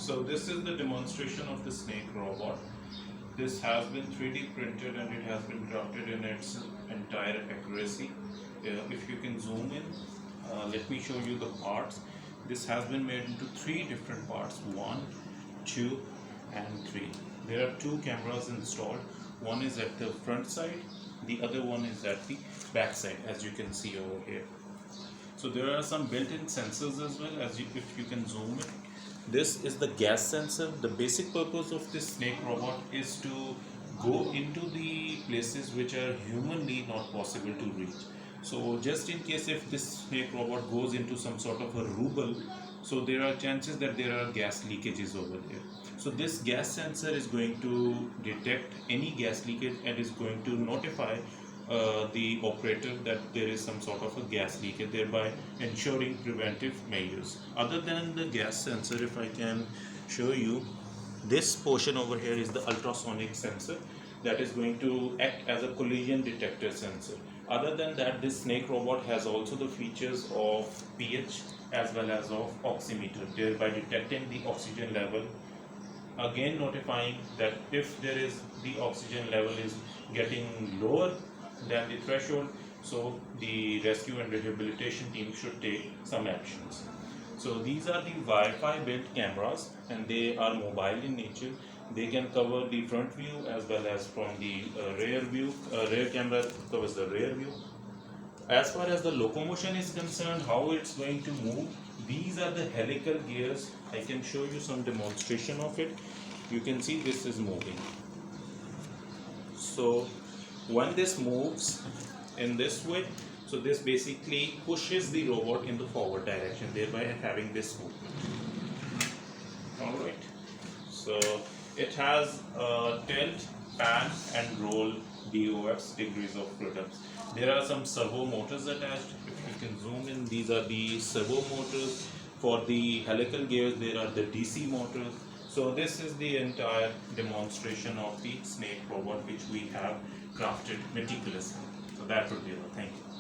So this is the demonstration of the snake robot. This has been 3D printed and it has been crafted in its entire accuracy. If you can zoom in, let me show you the parts. This has been made into 3 different parts, 1, 2 and 3. There are 2 cameras installed. One is at the front side, the other one is at the back side, as you can see over here. So there are some built-in sensors as well, if you can zoom in. This is the gas sensor. The basic purpose of this snake robot is to go into the places which are humanly not possible to reach. So just in case if this snake robot goes into some sort of a rubble, so there are chances that there are gas leakages over there. So this gas sensor is going to detect any gas leakage and is going to notify the operator that there is some sort of a gas leakage, thereby ensuring preventive measures. Other than the gas sensor, if I can show you, this portion over here is the ultrasonic sensor that is going to act as a collision detector sensor. Other than that, this snake robot has also the features of pH as well as of oximeter, thereby detecting the oxygen level, again notifying that if there is the oxygen level is getting lower than the threshold, so the rescue and rehabilitation team should take some actions. So these are the Wi-Fi built cameras and they are mobile in nature. They can cover the front view as well as from the rear view. Rear camera covers the rear view. As far as the locomotion is concerned, how it's going to move, these are the helical gears. I can show you some demonstration of it. You can see this is moving. So when this moves in this way, so this basically pushes the robot in the forward direction, thereby having this movement. Alright, so it has tilt, pan and roll DOFs, degrees of freedom. There are some servo motors attached. If you can zoom in, these are the servo motors. For the helical gears, there are the DC motors. So this is the entire demonstration of the snake robot which we have crafted meticulously. So that would be all. Thank you.